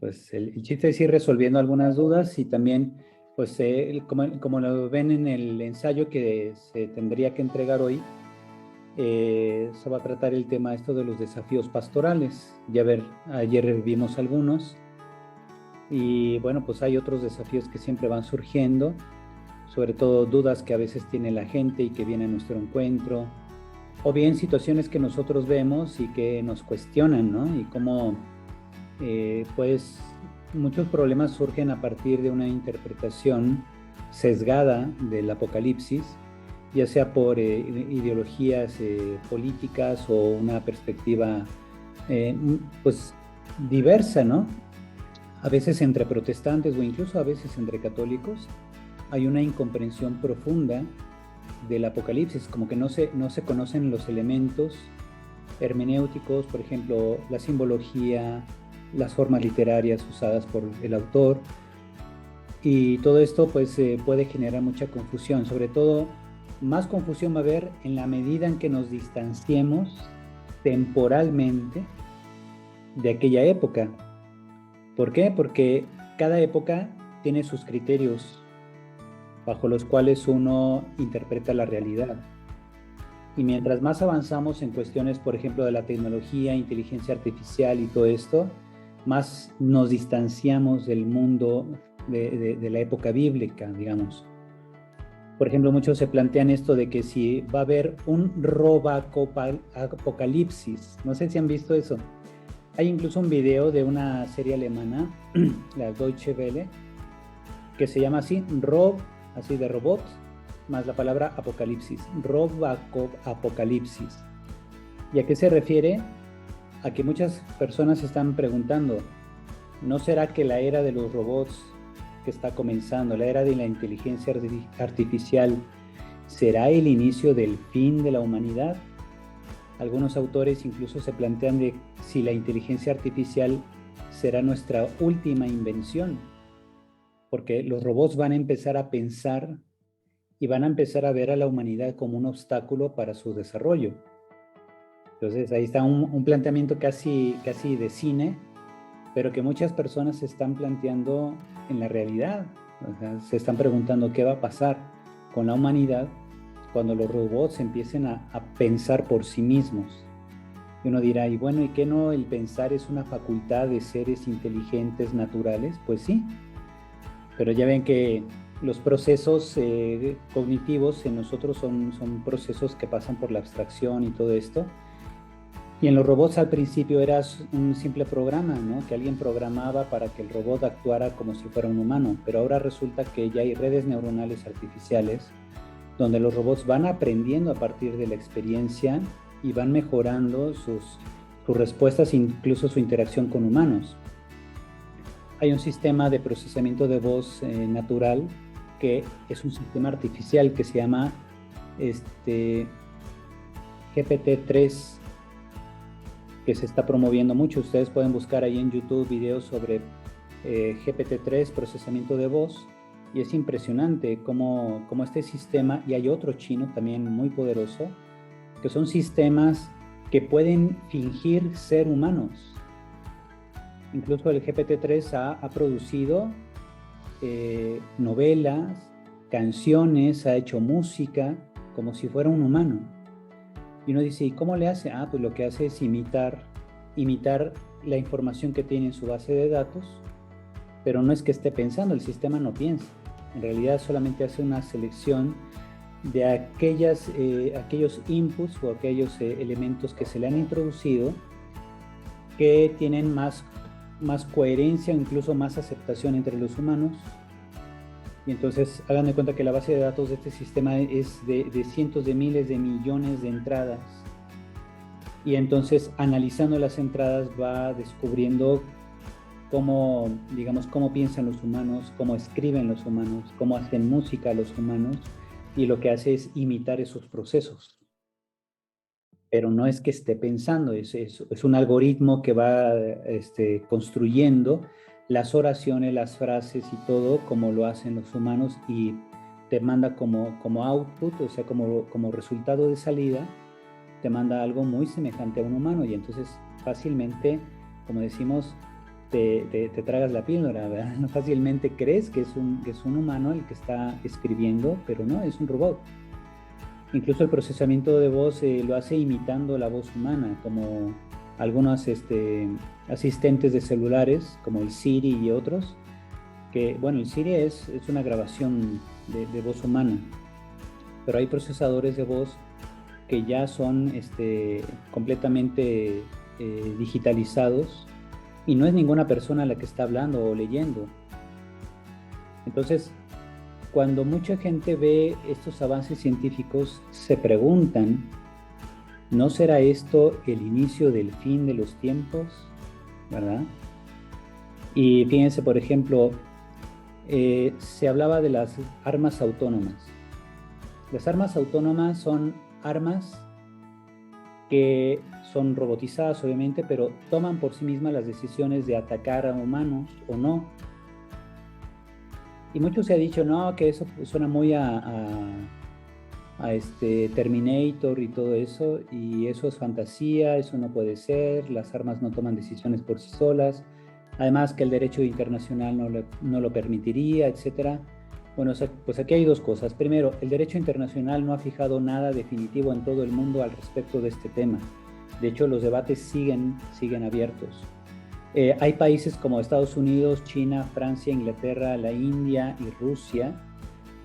Pues el chiste es ir resolviendo algunas dudas y también, pues como lo ven en el ensayo que se tendría que entregar hoy, se va a tratar el tema esto de los desafíos pastorales. Ya ver, ayer vimos algunos y bueno, pues hay otros desafíos que siempre van surgiendo, sobre todo dudas que a veces tiene la gente y que viene a nuestro encuentro, o bien situaciones que nosotros vemos y que nos cuestionan, ¿no? Y cómo, pues, muchos problemas surgen a partir de una interpretación sesgada del Apocalipsis, ya sea por ideologías políticas o una perspectiva, eh, pues, diversa, ¿no? A veces entre protestantes o incluso a veces entre católicos hay una incomprensión profunda del Apocalipsis, como que no se conocen los elementos hermenéuticos, por ejemplo, la simbología, las formas literarias usadas por el autor, y todo esto pues puede generar mucha confusión, sobre todo más confusión va a haber en la medida en que nos distanciemos temporalmente de aquella época. ¿Por qué? Porque cada época tiene sus criterios bajo los cuales uno interpreta la realidad. Y mientras más avanzamos en cuestiones, por ejemplo, de la tecnología, inteligencia artificial y todo esto, más nos distanciamos del mundo de la época bíblica, digamos. Por ejemplo, muchos se plantean esto de que si va a haber un apocalipsis. No sé si han visto eso. Hay incluso un video de una serie alemana, la Deutsche Welle, que se llama así, así de robot, más la palabra apocalipsis, apocalipsis. ¿Y a qué se refiere? A que muchas personas se están preguntando, ¿no será que la era de los robots que está comenzando, la era de la inteligencia artificial, será el inicio del fin de la humanidad? Algunos autores incluso se plantean de si la inteligencia artificial será nuestra última invención, porque los robots van a empezar a pensar y van a empezar a ver a la humanidad como un obstáculo para su desarrollo. Entonces ahí está un planteamiento casi de cine, pero que muchas personas se están planteando en la realidad. O sea, se están preguntando qué va a pasar con la humanidad cuando los robots empiecen a pensar por sí mismos. Y uno dirá, y bueno, ¿y qué no el pensar es una facultad de seres inteligentes naturales? Pues sí, pero ya ven que los procesos cognitivos en nosotros son procesos que pasan por la abstracción y todo esto. Y en los robots al principio era un simple programa, ¿no? Que alguien programaba para que el robot actuara como si fuera un humano, pero ahora resulta que ya hay redes neuronales artificiales donde los robots van aprendiendo a partir de la experiencia y van mejorando sus respuestas, incluso su interacción con humanos. Hay un sistema de procesamiento de voz natural que es un sistema artificial que se llama GPT-3, que se está promoviendo mucho. Ustedes pueden buscar ahí en YouTube videos sobre GPT-3, procesamiento de voz, y es impresionante cómo este sistema, y hay otro chino también muy poderoso, que son sistemas que pueden fingir ser humanos. Incluso el GPT-3 ha producido novelas, canciones, ha hecho música como si fuera un humano. Y uno dice, ¿y cómo le hace? Pues lo que hace es imitar la información que tiene en su base de datos, pero no es que esté pensando, el sistema no piensa. En realidad solamente hace una selección de aquellos inputs o aquellos elementos que se le han introducido que tienen más coherencia, incluso más aceptación entre los humanos. Y entonces hagan de cuenta que la base de datos de este sistema es de cientos de miles de millones de entradas. Y entonces analizando las entradas va descubriendo cómo piensan los humanos, cómo escriben los humanos, cómo hacen música los humanos, y lo que hace es imitar esos procesos. Pero no es que esté pensando, es un algoritmo que va construyendo las oraciones, las frases y todo como lo hacen los humanos, y te manda como output, o sea, como resultado de salida, te manda algo muy semejante a un humano, y entonces fácilmente, como decimos, te tragas la píldora, ¿verdad? No fácilmente crees que es un humano el que está escribiendo, pero no, es un robot. Incluso el procesamiento de voz lo hace imitando la voz humana, como algunos asistentes de celulares, como el Siri y otros, que, bueno, el Siri es una grabación de voz humana, pero hay procesadores de voz que ya son completamente digitalizados y no es ninguna persona la que está hablando o leyendo. Entonces, cuando mucha gente ve estos avances científicos, se preguntan, ¿no será esto el inicio del fin de los tiempos? ¿Verdad? Y fíjense, por ejemplo, se hablaba de las armas autónomas. Las armas autónomas son armas que son robotizadas, obviamente, pero toman por sí mismas las decisiones de atacar a humanos o no. Y mucho se ha dicho, no, que eso suena muy a Terminator y todo eso, y eso es fantasía, eso no puede ser, las armas no toman decisiones por sí solas, además que el derecho internacional no lo permitiría, etcétera. Bueno, pues aquí hay dos cosas. Primero, el derecho internacional no ha fijado nada definitivo en todo el mundo al respecto de este tema. De hecho, los debates siguen abiertos. Hay países como Estados Unidos, China, Francia, Inglaterra, la India y Rusia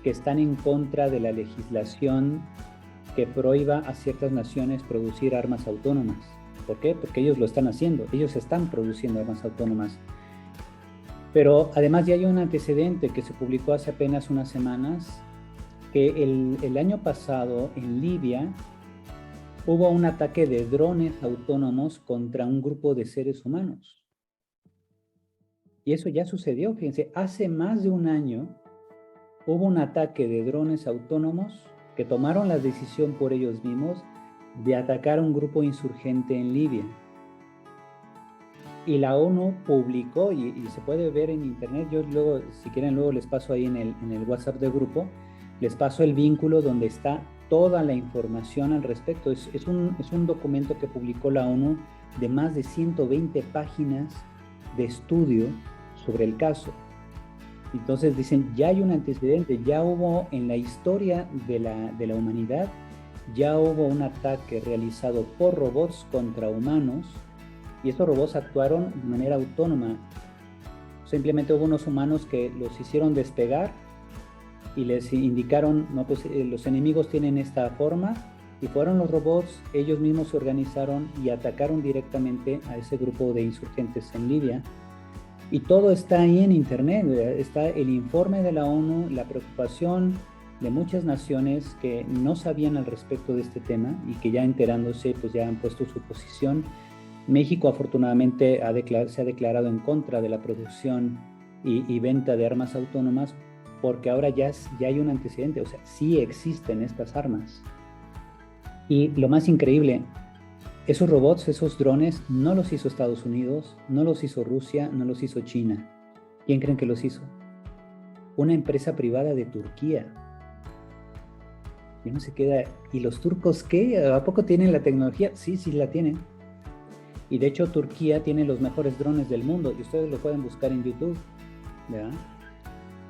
que están en contra de la legislación que prohíba a ciertas naciones producir armas autónomas. ¿Por qué? Porque ellos lo están haciendo, ellos están produciendo armas autónomas. Pero además ya hay un antecedente que se publicó hace apenas unas semanas, que el año pasado en Libia hubo un ataque de drones autónomos contra un grupo de seres humanos. Y eso ya sucedió, fíjense, hace más de un año hubo un ataque de drones autónomos que tomaron la decisión por ellos mismos de atacar a un grupo insurgente en Libia. Y la ONU publicó, y se puede ver en internet, yo luego, si quieren, luego les paso ahí en el WhatsApp del grupo, les paso el vínculo donde está toda la información al respecto. Es un documento que publicó la ONU de más de 120 páginas de estudio sobre el caso. Entonces dicen, ya hay un antecedente, ya hubo en la historia de la humanidad, ya hubo un ataque realizado por robots contra humanos, y estos robots actuaron de manera autónoma. Simplemente hubo unos humanos que los hicieron despegar y les indicaron, no, pues los enemigos tienen esta forma, y fueron los robots, ellos mismos se organizaron y atacaron directamente a ese grupo de insurgentes en Libia. Y todo está ahí en internet, está el informe de la ONU, la preocupación de muchas naciones que no sabían al respecto de este tema y que ya enterándose, pues ya han puesto su posición. México afortunadamente se ha declarado en contra de la producción y venta de armas autónomas, porque ahora ya hay un antecedente, o sea, sí existen estas armas. Y lo más increíble, esos robots, esos drones, no los hizo Estados Unidos, no los hizo Rusia, no los hizo China. ¿Quién creen que los hizo? Una empresa privada de Turquía. Y uno se queda, ¿y los turcos qué? ¿A poco tienen la tecnología? Sí, sí la tienen. Y de hecho Turquía tiene los mejores drones del mundo y ustedes lo pueden buscar en YouTube, ¿verdad?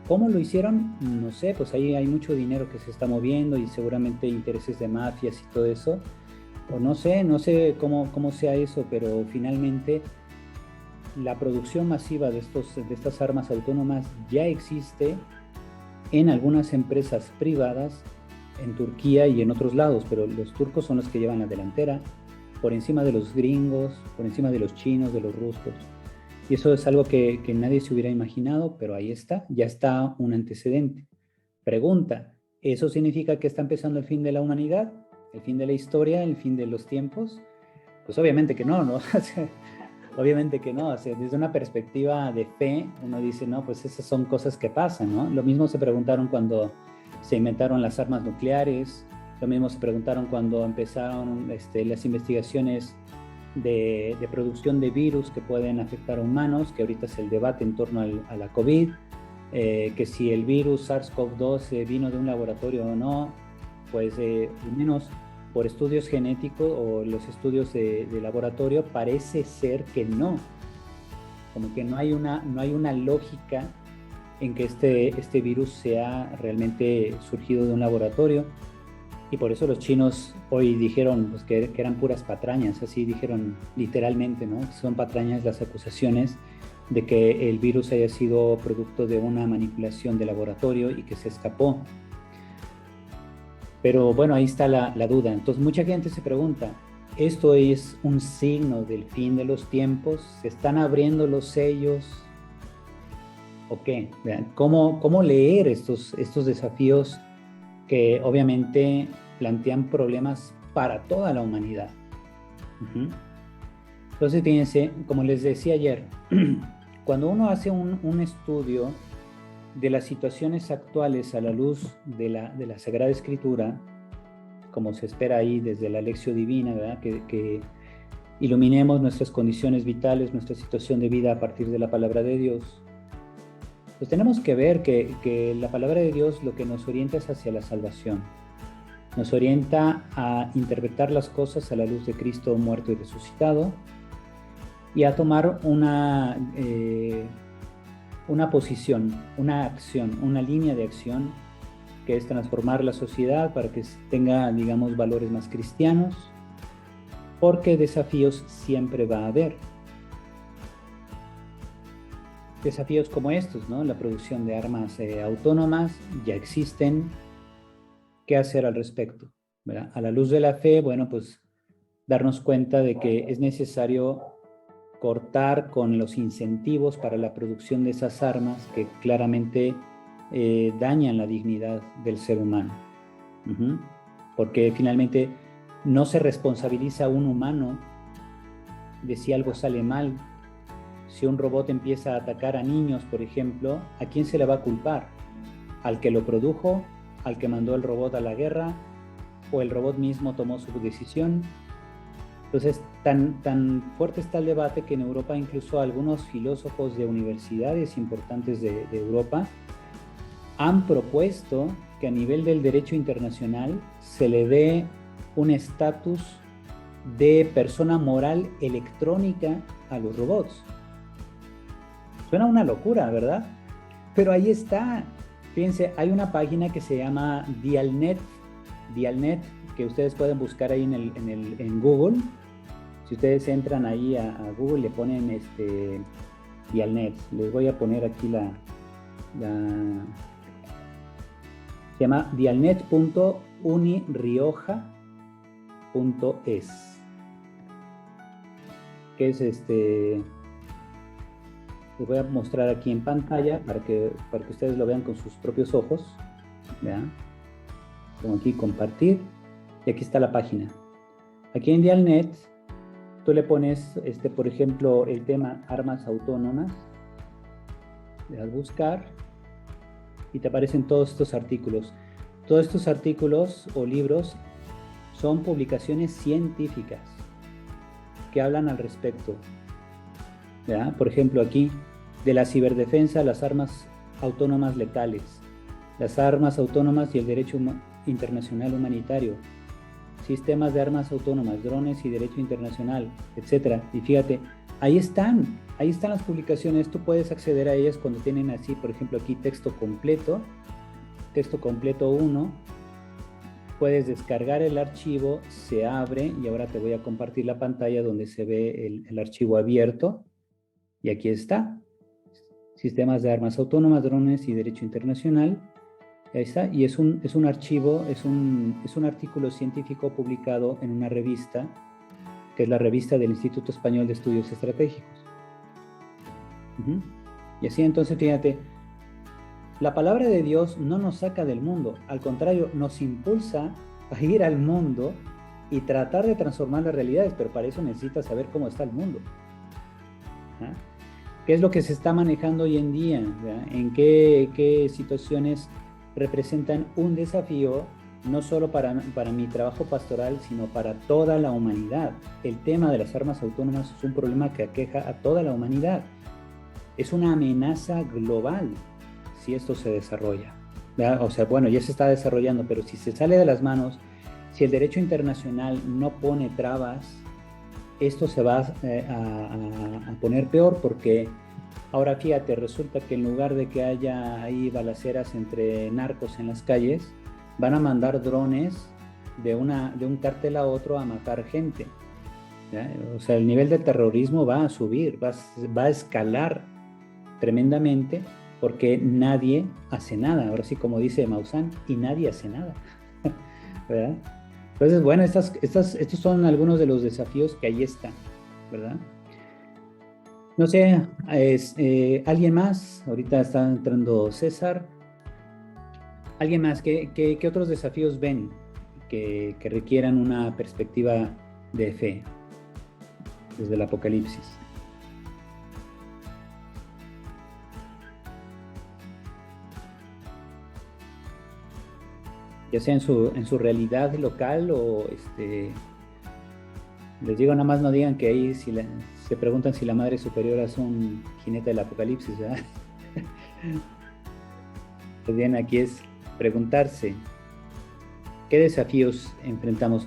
¿Cómo lo hicieron? No sé, pues ahí hay mucho dinero que se está moviendo y seguramente intereses de mafias y todo eso. O no sé cómo sea eso, pero finalmente la producción masiva de estas armas autónomas ya existe en algunas empresas privadas en Turquía y en otros lados, pero los turcos son los que llevan la delantera, por encima de los gringos, por encima de los chinos, de los rusos. Y eso es algo que nadie se hubiera imaginado, pero ahí está, ya está un antecedente. Pregunta, ¿eso significa que está empezando el fin de la humanidad? ¿El fin de la historia? ¿El fin de los tiempos? Pues obviamente que no, ¿no? Obviamente que no. O sea, desde una perspectiva de fe, uno dice, no, pues esas son cosas que pasan, ¿no? Lo mismo se preguntaron cuando se inventaron las armas nucleares, lo mismo se preguntaron cuando empezaron las investigaciones de producción de virus que pueden afectar a humanos, que ahorita es el debate en torno a la COVID, que si el virus SARS-CoV-2 vino de un laboratorio o no, pues al menos por estudios genéticos o los estudios de laboratorio parece ser que no. como que no hay una lógica en que este virus sea realmente surgido de un laboratorio. Y por eso los chinos hoy dijeron pues, que eran puras patrañas, así dijeron literalmente, ¿no? Son patrañas las acusaciones de que el virus haya sido producto de una manipulación de laboratorio y que se escapó. Pero bueno, ahí está la duda. Entonces mucha gente se pregunta, ¿esto es un signo del fin de los tiempos? ¿Se están abriendo los sellos? ¿O qué? Vean, ¿cómo leer estos desafíos que obviamente plantean problemas para toda la humanidad? Entonces, fíjense, como les decía ayer, cuando uno hace un estudio de las situaciones actuales a la luz de la Sagrada Escritura, como se espera ahí desde la Lección Divina, ¿verdad? Que iluminemos nuestras condiciones vitales, nuestra situación de vida a partir de la palabra de Dios, pues tenemos que ver que la palabra de Dios lo que nos orienta es hacia la salvación. Nos orienta a interpretar las cosas a la luz de Cristo muerto y resucitado y a tomar una posición, una acción, una línea de acción que es transformar la sociedad para que tenga, digamos, valores más cristianos, porque desafíos siempre va a haber. Desafíos como estos, ¿no? La producción de armas autónomas ya existen. ¿Qué hacer al respecto? ¿Verdad? A la luz de la fe, bueno, pues darnos cuenta de que es necesario cortar con los incentivos para la producción de esas armas que claramente dañan la dignidad del ser humano. Porque finalmente no se responsabiliza a un humano de si algo sale mal. Si un robot empieza a atacar a niños, por ejemplo, ¿a quién se le va a culpar? ¿Al que lo produjo? ¿Al que mandó el robot a la guerra? ¿O el robot mismo tomó su decisión? Entonces, tan fuerte está el debate que en Europa incluso algunos filósofos de universidades importantes de Europa han propuesto que a nivel del derecho internacional se le dé un estatus de persona moral electrónica a los robots. Suena una locura, ¿verdad? Pero ahí está. Fíjense, hay una página que se llama Dialnet, que ustedes pueden buscar ahí en Google. Si ustedes entran ahí a Google, le ponen Dialnet. Les voy a poner aquí se llama dialnet.unirioja.es, que es les voy a mostrar aquí en pantalla para que ustedes lo vean con sus propios ojos. ¿Vean? Pongo aquí compartir y aquí está la página. Aquí en Dialnet tú le pones, por ejemplo, el tema armas autónomas, le das buscar y te aparecen todos estos artículos. Todos estos artículos o libros son publicaciones científicas que hablan al respecto. ¿Ya? Por ejemplo, aquí, de la ciberdefensa, las armas autónomas letales, las armas autónomas y el derecho internacional humanitario, sistemas de armas autónomas, drones y derecho internacional, etc. Y fíjate, ahí están las publicaciones, tú puedes acceder a ellas cuando tienen así, por ejemplo, aquí texto completo 1, puedes descargar el archivo, se abre y ahora te voy a compartir la pantalla donde se ve el archivo abierto. Y aquí está, sistemas de armas autónomas, drones y derecho internacional. Ahí está, y es un archivo, es un artículo científico publicado en una revista, que es la revista del Instituto Español de Estudios Estratégicos. Y así entonces, fíjate, la palabra de Dios no nos saca del mundo, al contrario, nos impulsa a ir al mundo y tratar de transformar las realidades, pero para eso necesitas saber cómo está el mundo. ¿Qué es lo que se está manejando hoy en día? ¿Verdad? ¿En qué situaciones representan un desafío, no solo para mi trabajo pastoral, sino para toda la humanidad? El tema de las armas autónomas es un problema que aqueja a toda la humanidad. Es una amenaza global si esto se desarrolla. ¿Verdad? O sea, bueno, ya se está desarrollando, pero si se sale de las manos, si el derecho internacional no pone trabas, esto se va a poner peor porque Ahora fíjate, resulta que en lugar de que haya ahí balaceras entre narcos en las calles, van a mandar drones de un cártel a otro a matar gente, ¿ya? O sea, el nivel de terrorismo va a subir, va a escalar tremendamente porque nadie hace nada. Ahora sí, como dice Maussan, y nadie hace nada, ¿verdad? Entonces, bueno, estos son algunos de los desafíos que ahí están, ¿verdad? No sé, ¿alguien más? Ahorita está entrando César. ¿Alguien más? ¿Qué otros desafíos ven que requieran una perspectiva de fe desde el Apocalipsis? Ya sea en su realidad local o les digo, nada más no digan que ahí se preguntan si la Madre Superiora es un jinete del Apocalipsis, ¿verdad? Pues bien, aquí es preguntarse, ¿qué desafíos enfrentamos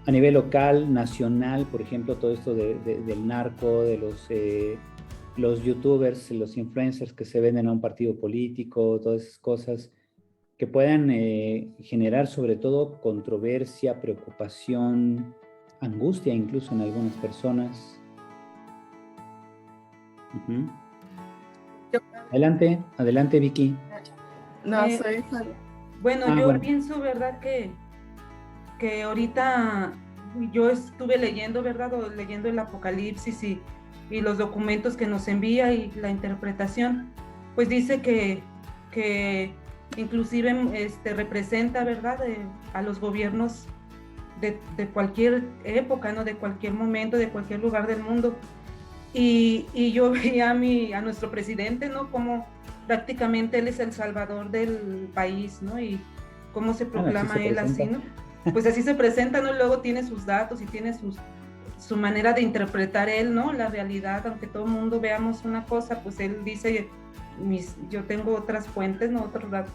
a nivel local, nacional? Por ejemplo, todo esto del narco, de los youtubers, los influencers que se venden a un partido político, todas esas cosas que puedan generar sobre todo controversia, preocupación, angustia incluso en algunas personas. Uh-huh. Adelante, adelante Vicky. No, soy bueno, yo pienso, ¿verdad? Que ahorita yo estuve leyendo, ¿verdad? Leyendo el Apocalipsis y los documentos que nos envía y la interpretación, pues dice que inclusive representa, ¿verdad? A los gobiernos de cualquier época, ¿no? De cualquier momento, de cualquier lugar del mundo. Y yo veía a nuestro presidente, ¿no? Como prácticamente él es el salvador del país, ¿no? Y cómo se proclama él así, ¿no? Pues así se presenta, ¿no? Y luego tiene sus datos y tiene su manera de interpretar él, ¿no? La realidad, aunque todo el mundo veamos una cosa, pues él dice, yo tengo otras fuentes, ¿no? Otros datos.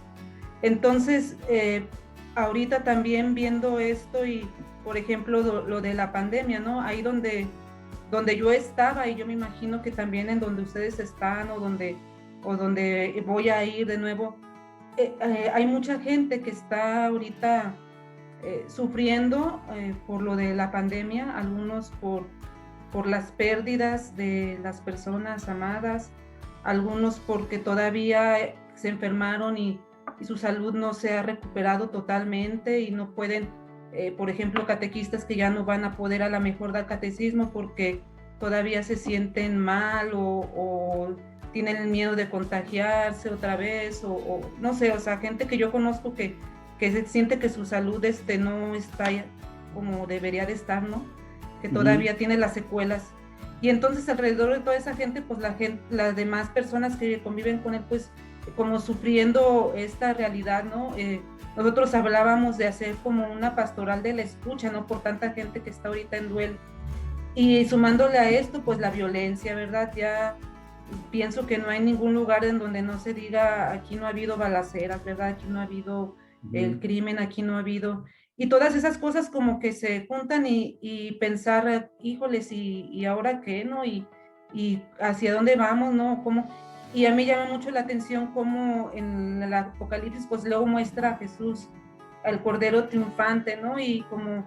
Entonces, ahorita también viendo esto y, por ejemplo, lo de la pandemia, ¿no? Ahí donde yo estaba, y yo me imagino que también en donde ustedes están o donde voy a ir de nuevo, hay mucha gente que está ahorita sufriendo por lo de la pandemia, algunos por las pérdidas de las personas amadas, algunos porque todavía se enfermaron y su salud no se ha recuperado totalmente y no pueden, por ejemplo, catequistas que ya no van a poder a lo mejor dar catecismo porque todavía se sienten mal o tienen el miedo de contagiarse otra vez o no sé, o sea, gente que yo conozco que se siente que su salud no está como debería de estar, ¿no? Que todavía tiene las secuelas. Y entonces alrededor de toda esa gente, pues las demás personas que conviven con él, pues como sufriendo esta realidad, ¿no? Nosotros hablábamos de hacer como una pastoral de la escucha, ¿no? Por tanta gente que está ahorita en duelo. Y sumándole a esto, pues la violencia, ¿verdad? Ya pienso que no hay ningún lugar en donde no se diga, aquí no ha habido balaceras, ¿verdad? Aquí no ha habido el crimen, aquí no ha habido... Y todas esas cosas como que se juntan y pensar, híjoles, ¿y ahora qué, no? Y hacia dónde vamos, ¿no? ¿Cómo? Y a mí llama mucho la atención cómo en el Apocalipsis, pues luego muestra a Jesús, al Cordero triunfante, ¿no? Y como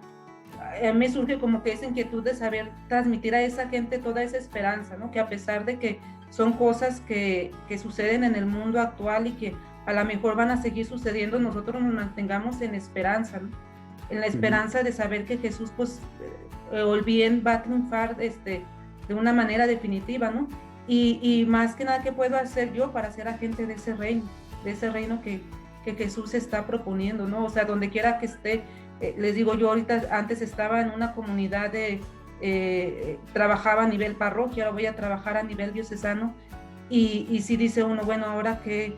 a mí surge como que esa inquietud de saber transmitir a esa gente toda esa esperanza, ¿no? Que a pesar de que son cosas que suceden en el mundo actual y que a lo mejor van a seguir sucediendo, nosotros nos mantengamos en esperanza, ¿no? En la esperanza de saber que Jesús, pues, el bien va a triunfar de una manera definitiva, ¿no? Y más que nada, ¿qué puedo hacer yo para ser agente de ese reino que Jesús está proponiendo, ¿no? O sea, donde quiera que esté, les digo, yo ahorita antes estaba en una comunidad trabajaba a nivel parroquia, ahora voy a trabajar a nivel diocesano, y sí dice uno, bueno, ahora que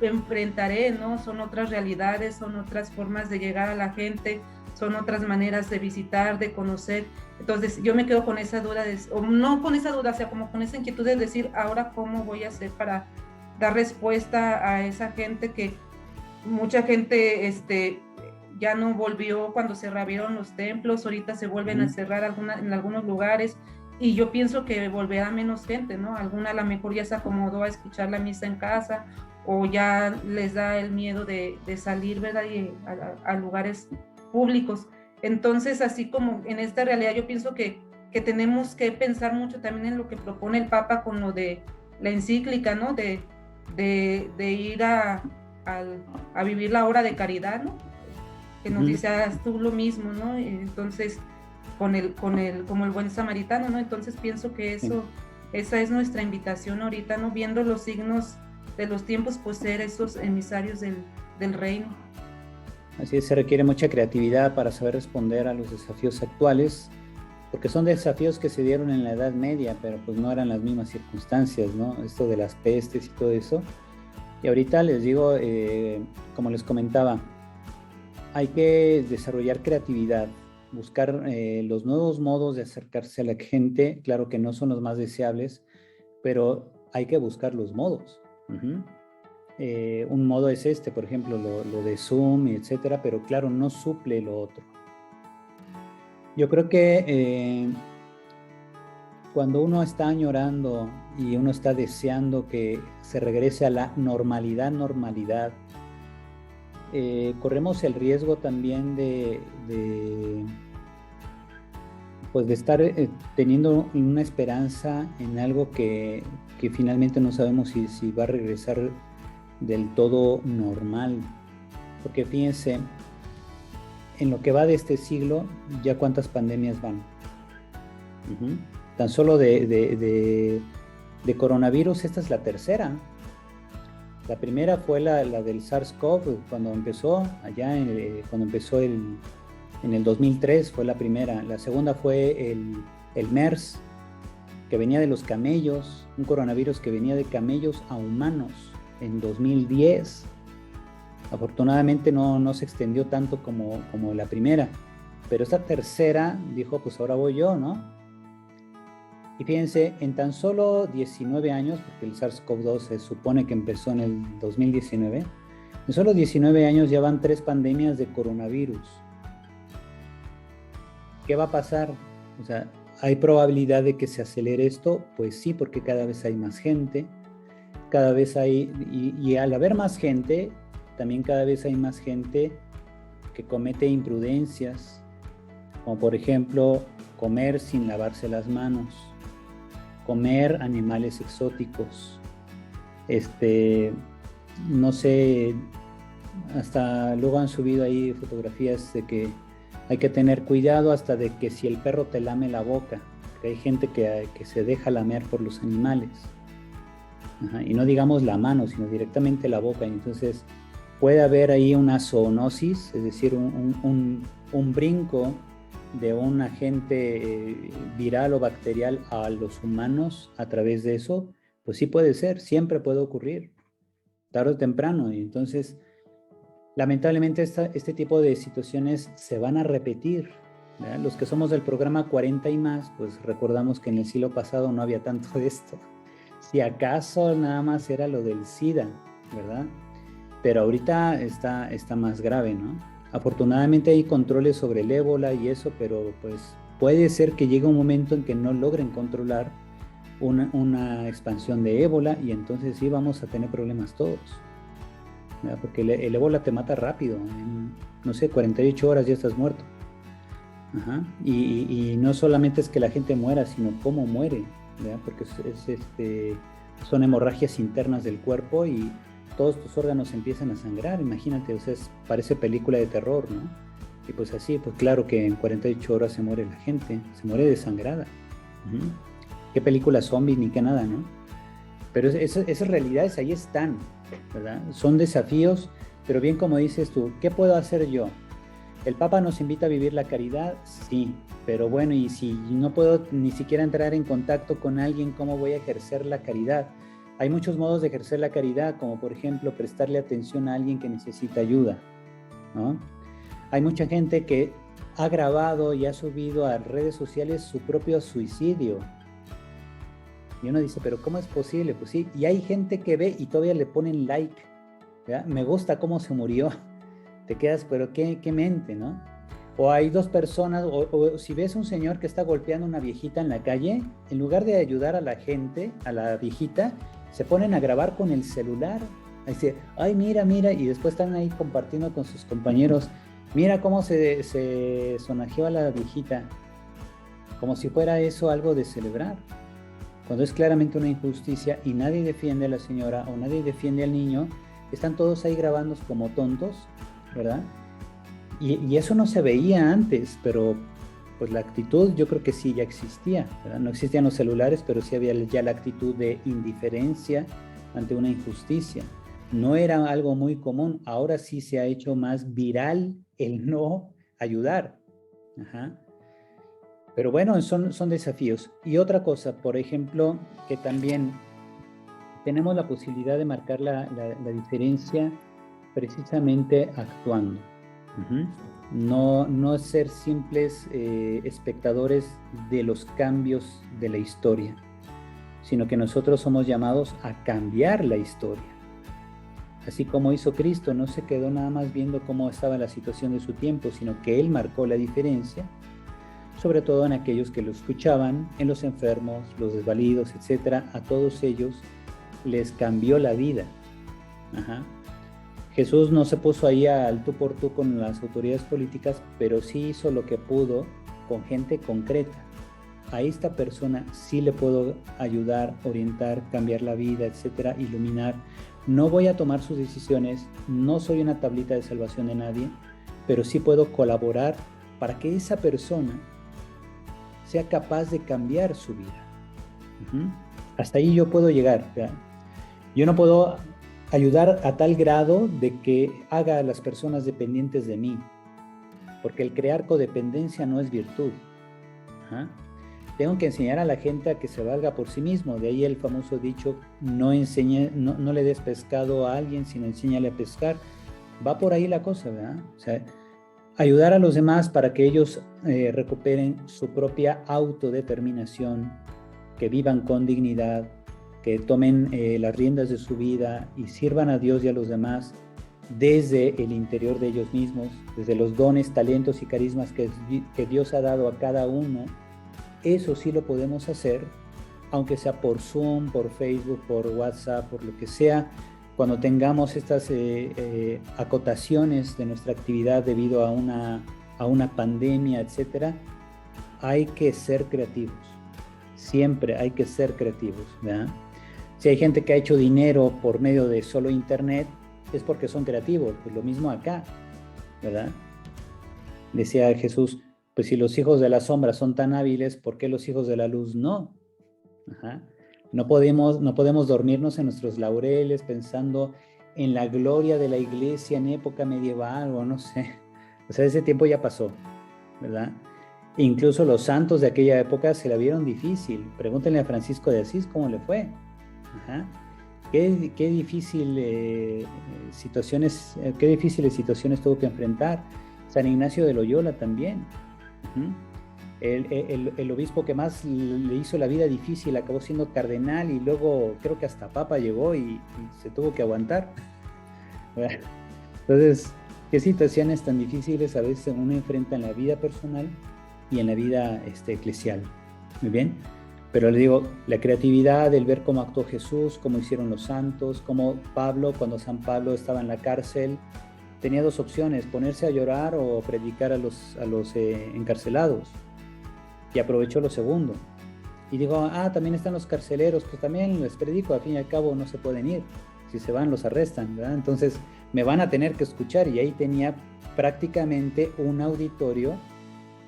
enfrentaré, ¿no? Son otras realidades, son otras formas de llegar a la gente, son otras maneras de visitar, de conocer. Entonces yo me quedo con esa duda, o no con esa duda, o sea, como con esa inquietud de decir, ahora cómo voy a hacer para dar respuesta a esa gente que mucha gente ya no volvió cuando se reabrieron los templos, ahorita se vuelven a cerrar en algunos lugares, y yo pienso que volverá menos gente, ¿no? Alguna a lo mejor ya se acomodó a escuchar la misa en casa o ya les da el miedo de salir, ¿verdad? Y a lugares públicos. Entonces, así como en esta realidad, yo pienso que tenemos que pensar mucho también en lo que propone el Papa con lo de la encíclica, ¿no? De ir a vivir la obra de caridad, ¿no? Que nos dice, haz tú lo mismo, ¿no? Entonces, como el buen samaritano, ¿no? Entonces pienso que esa es nuestra invitación ahorita, ¿no? Viendo los signos de los tiempos, pues ser esos emisarios del reino. Así es, se requiere mucha creatividad para saber responder a los desafíos actuales, porque son desafíos que se dieron en la Edad Media, pero pues no eran las mismas circunstancias, ¿no? Esto de las pestes y todo eso. Y ahorita les digo, como les comentaba, hay que desarrollar creatividad, buscar los nuevos modos de acercarse a la gente. Claro que no son los más deseables, pero hay que buscar los modos. Un modo es este, por ejemplo, lo de Zoom, etcétera, pero claro, no suple lo otro. Yo creo que cuando uno está añorando y uno está deseando que se regrese a la normalidad, corremos el riesgo también de estar teniendo una esperanza en algo que finalmente no sabemos si va a regresar del todo normal. Porque fíjense, en lo que va de este siglo, ya cuántas pandemias van. Tan solo de coronavirus, esta es la tercera. La primera fue la del SARS-CoV, cuando empezó, cuando empezó en el 2003 fue la primera. La segunda fue el MERS, que venía de los camellos, un coronavirus que venía de camellos a humanos en 2010. Afortunadamente no se extendió tanto como la primera, pero esta tercera dijo, pues ahora voy yo, ¿no? Y fíjense, en tan solo 19 años, porque el SARS-CoV-2 se supone que empezó en el 2019, en solo 19 años ya van 3 pandemias de coronavirus. ¿Qué va a pasar? O sea, ¿hay probabilidad de que se acelere esto? Pues sí, porque cada vez hay más gente, cada vez hay, y al haber más gente, también cada vez hay más gente que comete imprudencias, como por ejemplo, comer sin lavarse las manos, comer animales exóticos, no sé, hasta luego han subido ahí fotografías de que hay que tener cuidado hasta de que si el perro te lame la boca, que hay gente que se deja lamer por los animales. Y no digamos la mano, sino directamente la boca. Y entonces puede haber ahí una zoonosis, es decir, un brinco de un agente viral o bacterial a los humanos a través de eso. Pues sí puede ser, siempre puede ocurrir, tarde o temprano. Y entonces, lamentablemente, este tipo de situaciones se van a repetir, ¿verdad? Los que somos del programa 40 y más, pues recordamos que en el siglo pasado no había tanto de esto. Si acaso nada más era lo del SIDA, ¿verdad? Pero ahorita está más grave, ¿no? Afortunadamente hay controles sobre el ébola y eso, pero pues puede ser que llegue un momento en que no logren controlar una expansión de ébola y entonces sí vamos a tener problemas todos, ¿verdad? Porque el ébola te mata rápido, en, no sé, 48 horas ya estás muerto. Y no solamente es que la gente muera, sino cómo muere, ¿verdad? Porque son hemorragias internas del cuerpo y todos tus órganos empiezan a sangrar, imagínate, o sea, parece película de terror, ¿no? Y pues así, pues claro que en 48 horas se muere la gente, se muere desangrada. ¿Qué película zombie ni qué nada, no? Pero esas realidades ahí están, ¿verdad? Son desafíos, pero bien como dices tú, ¿qué puedo hacer yo? ¿El Papa nos invita a vivir la caridad? Sí, pero bueno, y si no puedo ni siquiera entrar en contacto con alguien, ¿cómo voy a ejercer la caridad? Hay muchos modos de ejercer la caridad, como por ejemplo prestarle atención a alguien que necesita ayuda, ¿no? Hay mucha gente que ha grabado y ha subido a redes sociales su propio suicidio. Y uno dice, ¿pero cómo es posible? Pues sí, y hay gente que ve y todavía le ponen like, ¿verdad? Me gusta cómo se murió. Te quedas, pero qué mente, ¿no? O hay dos personas, o si ves un señor que está golpeando a una viejita en la calle, en lugar de ayudar a la gente, a la viejita, se ponen a grabar con el celular. Dice, ay, mira, mira, y después están ahí compartiendo con sus compañeros, mira cómo se sonajeó a la viejita, como si fuera eso algo de celebrar, cuando es claramente una injusticia y nadie defiende a la señora o nadie defiende al niño, están todos ahí grabando como tontos, ¿verdad? Y eso no se veía antes, pero pues la actitud yo creo que sí ya existía, ¿verdad? No existían los celulares, pero sí había ya la actitud de indiferencia ante una injusticia. No era algo muy común, ahora sí se ha hecho más viral el no ayudar. Ajá. Pero bueno, son desafíos. Y otra cosa, por ejemplo, que también tenemos la posibilidad de marcar la diferencia precisamente actuando. No ser simples espectadores de los cambios de la historia, sino que nosotros somos llamados a cambiar la historia. Así como hizo Cristo, no se quedó nada más viendo cómo estaba la situación de su tiempo, sino que Él marcó la diferencia, sobre todo en aquellos que lo escuchaban, en los enfermos, los desvalidos, etc. A todos ellos les cambió la vida. Ajá. Jesús no se puso ahí al tú por tú con las autoridades políticas, pero sí hizo lo que pudo con gente concreta. A esta persona sí le puedo ayudar, orientar, cambiar la vida, etcétera, iluminar. No voy a tomar sus decisiones, no soy una tablita de salvación de nadie, pero sí puedo colaborar para que esa persona sea capaz de cambiar su vida. Hasta ahí yo puedo llegar, ¿verdad? Yo no puedo ayudar a tal grado de que haga a las personas dependientes de mí, porque el crear codependencia no es virtud. Ajá. Tengo que enseñar a la gente a que se valga por sí mismo, de ahí el famoso dicho, no le des pescado a alguien, sino enséñale a pescar. Va por ahí la cosa, ¿verdad? O sea, ayudar a los demás para que ellos recuperen su propia autodeterminación, que vivan con dignidad, que tomen las riendas de su vida y sirvan a Dios y a los demás desde el interior de ellos mismos, desde los dones, talentos y carismas que Dios ha dado a cada uno. Eso sí lo podemos hacer, aunque sea por Zoom, por Facebook, por WhatsApp, por lo que sea, cuando tengamos estas acotaciones de nuestra actividad debido a una pandemia, etcétera. Hay que ser creativos, siempre hay que ser creativos, ¿verdad? Si hay gente que ha hecho dinero por medio de solo internet, es porque son creativos, pues lo mismo acá, ¿verdad? Decía Jesús, pues si los hijos de la sombra son tan hábiles, ¿por qué los hijos de la luz no? Ajá. No podemos dormirnos en nuestros laureles pensando en la gloria de la iglesia en época medieval o no sé. O sea, ese tiempo ya pasó, ¿verdad? Incluso los santos de aquella época se la vieron difícil. Pregúntenle a Francisco de Asís cómo le fue. Ajá. Qué difíciles situaciones tuvo que enfrentar. San Ignacio de Loyola también. El obispo que más le hizo la vida difícil acabó siendo cardenal y luego creo que hasta papa llegó y se tuvo que aguantar. Entonces, qué situaciones tan difíciles a veces uno enfrenta en la vida personal y en la vida eclesial. Muy bien, pero le digo, la creatividad, el ver cómo actuó Jesús, cómo hicieron los santos, cómo Pablo, cuando San Pablo estaba en la cárcel, tenía dos opciones, ponerse a llorar o predicar a los encarcelados, y aprovechó lo segundo. Y digo, también están los carceleros, pues también les predico, al fin y al cabo no se pueden ir, si se van los arrestan, ¿verdad? Entonces me van a tener que escuchar, y ahí tenía prácticamente un auditorio,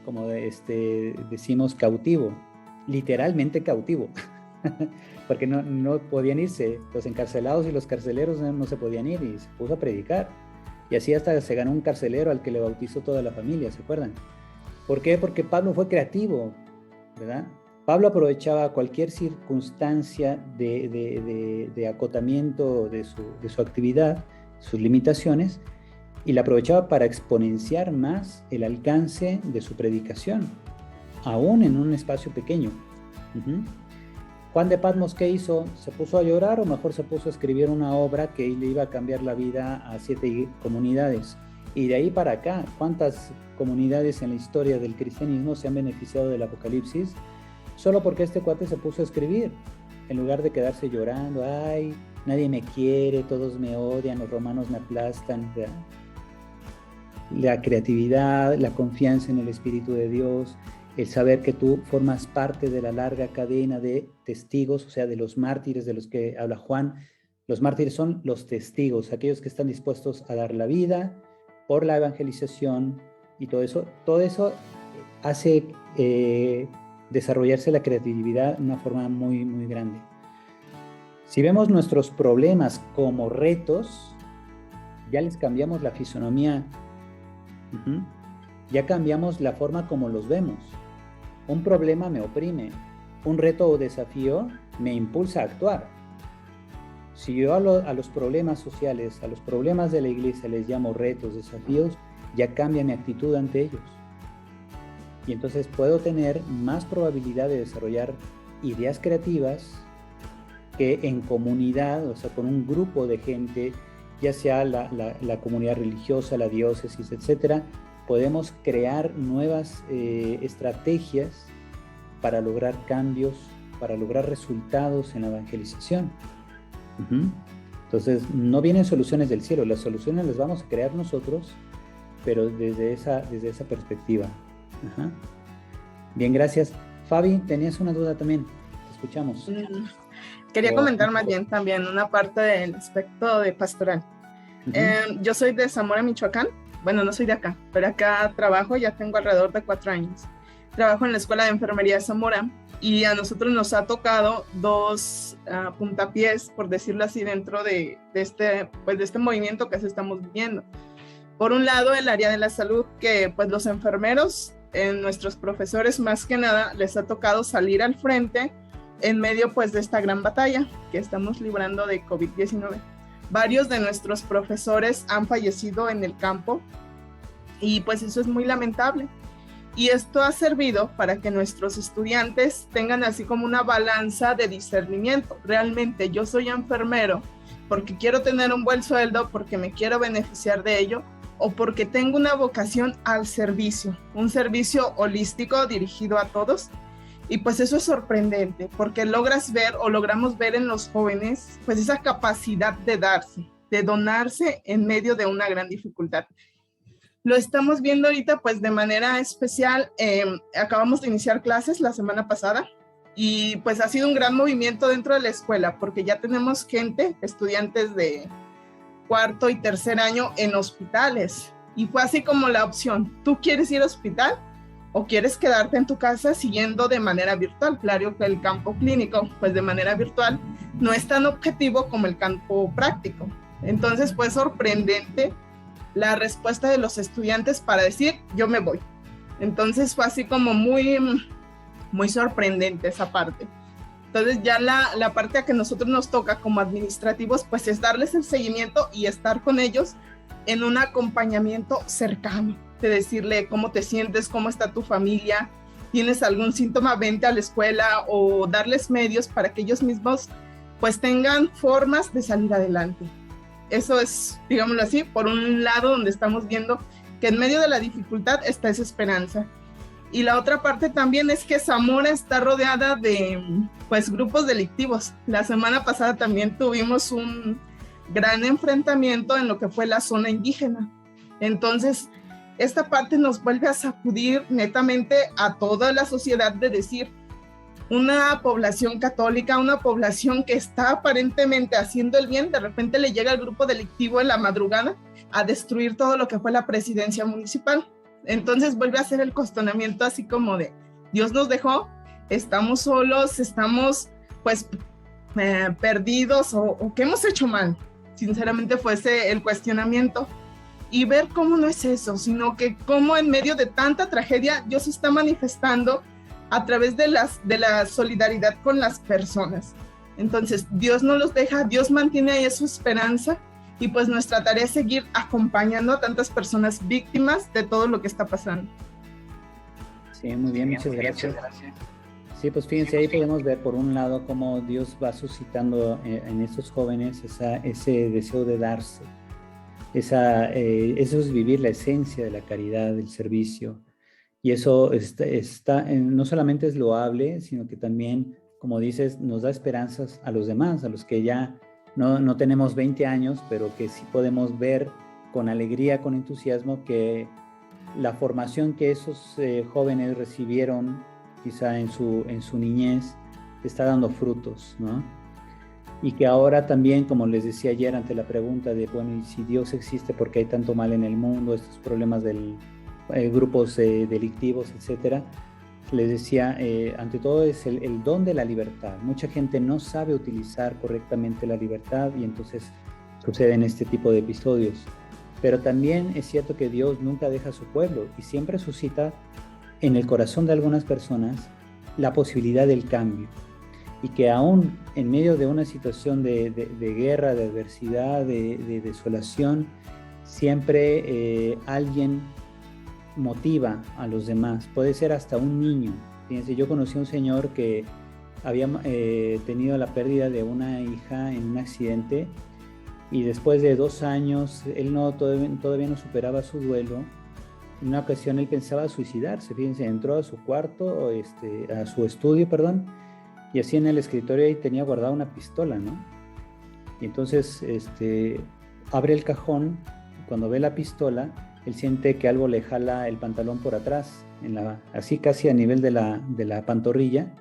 como decimos, cautivo, literalmente cautivo, porque no podían irse, los encarcelados y los carceleros no se podían ir, y se puso a predicar. Y así hasta se ganó un carcelero al que le bautizó toda la familia, ¿se acuerdan? ¿Por qué? Porque Pablo fue creativo, ¿verdad? Pablo aprovechaba cualquier circunstancia de acotamiento de su actividad, sus limitaciones, y la aprovechaba para exponenciar más el alcance de su predicación, aún en un espacio pequeño. Juan de Patmos, ¿qué hizo? ¿Se puso a llorar o mejor se puso a escribir una obra que le iba a cambiar la vida a 7 comunidades? Y de ahí para acá, ¿cuántas comunidades en la historia del cristianismo se han beneficiado del Apocalipsis? Solo porque este cuate se puso a escribir, en lugar de quedarse llorando, ay, nadie me quiere, todos me odian, los romanos me aplastan. ¿Verdad? La creatividad, la confianza en el Espíritu de Dios, el saber que tú formas parte de la larga cadena de testigos, o sea, de los mártires de los que habla Juan. Los mártires son los testigos, aquellos que están dispuestos a dar la vida por la evangelización, y todo eso hace desarrollarse la creatividad de una forma muy, muy grande. Si vemos nuestros problemas como retos, ya les cambiamos la fisonomía, ya cambiamos la forma como los vemos. Un problema me oprime, un reto o desafío me impulsa a actuar. Si yo a los problemas sociales, a los problemas de la iglesia les llamo retos, desafíos, ya cambia mi actitud ante ellos. Y entonces puedo tener más probabilidad de desarrollar ideas creativas que en comunidad, o sea, con un grupo de gente, ya sea la comunidad religiosa, la diócesis, etcétera, podemos crear nuevas estrategias para lograr cambios, para lograr resultados en la evangelización. Entonces, no vienen soluciones del cielo, las soluciones las vamos a crear nosotros, pero desde esa perspectiva. Bien, gracias. Fabi, tenías una duda también, te escuchamos. Quería comentar más bien también una parte del aspecto de pastoral. Yo soy de Zamora, Michoacán. Bueno, no soy de acá, pero acá trabajo, ya tengo alrededor de 4 años. Trabajo en la Escuela de Enfermería de Zamora y a nosotros nos ha tocado 2 puntapiés, por decirlo así, dentro de este movimiento que estamos viviendo. Por un lado, el área de la salud, que pues los enfermeros, nuestros profesores más que nada, les ha tocado salir al frente en medio pues de esta gran batalla que estamos librando de COVID-19. Varios de nuestros profesores han fallecido en el campo y pues eso es muy lamentable. Y esto ha servido para que nuestros estudiantes tengan así como una balanza de discernimiento. Realmente yo soy enfermero porque quiero tener un buen sueldo, porque me quiero beneficiar de ello, o porque tengo una vocación al servicio, un servicio holístico dirigido a todos. Y pues eso es sorprendente, porque logramos ver en los jóvenes pues esa capacidad de darse, de donarse en medio de una gran dificultad. Lo estamos viendo ahorita pues de manera especial. Acabamos de iniciar clases la semana pasada y pues ha sido un gran movimiento dentro de la escuela, porque ya tenemos gente, estudiantes de 4º y 3er año en hospitales, y fue así como la opción: ¿tú quieres ir al hospital o quieres quedarte en tu casa siguiendo de manera virtual? Claro que el campo clínico pues de manera virtual no es tan objetivo como el campo práctico. Entonces fue sorprendente la respuesta de los estudiantes para decir yo me voy. Entonces fue así como muy, muy sorprendente esa parte. Entonces ya la parte a que nosotros nos toca como administrativos pues es darles el seguimiento y estar con ellos en un acompañamiento cercano, de decirle cómo te sientes, cómo está tu familia, tienes algún síntoma, vente a la escuela, o darles medios para que ellos mismos pues tengan formas de salir adelante. Eso es, digámoslo así, por un lado donde estamos viendo que en medio de la dificultad está esa esperanza. Y la otra parte también es que Zamora está rodeada de pues grupos delictivos. La semana pasada también tuvimos un gran enfrentamiento en lo que fue la zona indígena. Entonces, esta parte nos vuelve a sacudir netamente a toda la sociedad, de decir, una población católica, una población que está aparentemente haciendo el bien, de repente le llega el grupo delictivo en la madrugada a destruir todo lo que fue la presidencia municipal. Entonces vuelve a ser el cuestionamiento así como de, Dios nos dejó, estamos solos, estamos pues perdidos, o ¿qué hemos hecho mal? Sinceramente fuese el cuestionamiento. Y ver cómo no es eso, sino que cómo en medio de tanta tragedia Dios se está manifestando a través de la solidaridad con las personas. Entonces Dios no los deja, Dios mantiene ahí su esperanza, y pues nuestra tarea es seguir acompañando a tantas personas víctimas de todo lo que está pasando. Sí, muy bien, muchas gracias. Sí, pues fíjense, ahí podemos ver por un lado cómo Dios va suscitando en estos jóvenes ese deseo de darse. Eso es vivir la esencia de la caridad, del servicio. Y eso no solamente es loable, sino que también, como dices, nos da esperanzas a los demás, a los que ya no tenemos 20 años, pero que sí podemos ver con alegría, con entusiasmo, que la formación que esos jóvenes recibieron quizá en su niñez está dando frutos, ¿no? Y que ahora también, como les decía ayer ante la pregunta de, bueno, ¿y si Dios existe, por qué hay tanto mal en el mundo, estos problemas del grupos delictivos, etcétera? Les decía, ante todo es el don de la libertad. Mucha gente no sabe utilizar correctamente la libertad y entonces suceden este tipo de episodios. Pero también es cierto que Dios nunca deja a su pueblo y siempre suscita en el corazón de algunas personas la posibilidad del cambio. Y que aún en medio de una situación de guerra, de adversidad, de desolación, siempre alguien motiva a los demás. Puede ser hasta un niño. Fíjense, yo conocí a un señor que había tenido la pérdida de una hija en un accidente y después de 2 años, él todavía no superaba su duelo. En una ocasión él pensaba suicidarse. Fíjense, entró a su cuarto, a su estudio, perdón, y así en el escritorio ahí tenía guardada una pistola, ¿no? Y entonces abre el cajón y cuando ve la pistola, él siente que algo le jala el pantalón por atrás, así casi a nivel de la pantorrilla,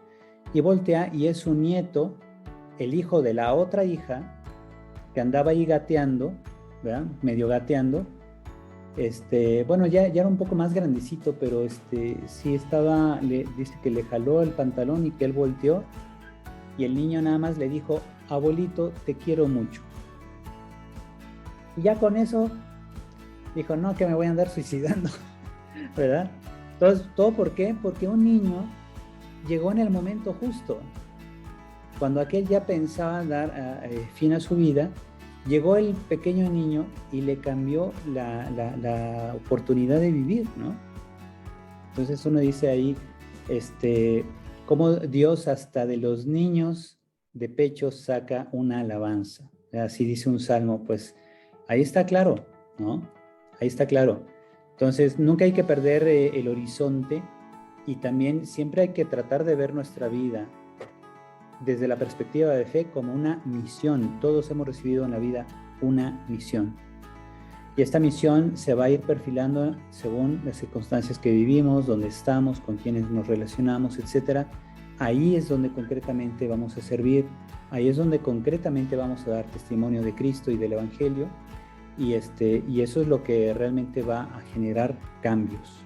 y voltea y es su nieto, el hijo de la otra hija, que andaba ahí gateando, ¿verdad? Medio gateando. Bueno, ya era un poco más grandecito, pero sí dice que le jaló el pantalón y que él volteó y el niño nada más le dijo, abuelito, te quiero mucho. Y ya con eso dijo, no, que me voy a andar suicidando, ¿verdad? Entonces, ¿todo por qué? Porque un niño llegó en el momento justo. Cuando aquel ya pensaba dar fin a su vida, llegó el pequeño niño y le cambió la oportunidad de vivir, ¿no? Entonces uno dice ahí, cómo Dios hasta de los niños de pecho saca una alabanza. Así dice un salmo, pues ahí está claro, ¿no? Ahí está claro. Entonces nunca hay que perder el horizonte y también siempre hay que tratar de ver nuestra vida desde la perspectiva de fe como una misión. Todos hemos recibido en la vida una misión. Y esta misión se va a ir perfilando según las circunstancias que vivimos, donde estamos, con quienes nos relacionamos, etc. Ahí es donde concretamente vamos a servir, ahí es donde concretamente vamos a dar testimonio de Cristo y del Evangelio, y eso es lo que realmente va a generar cambios.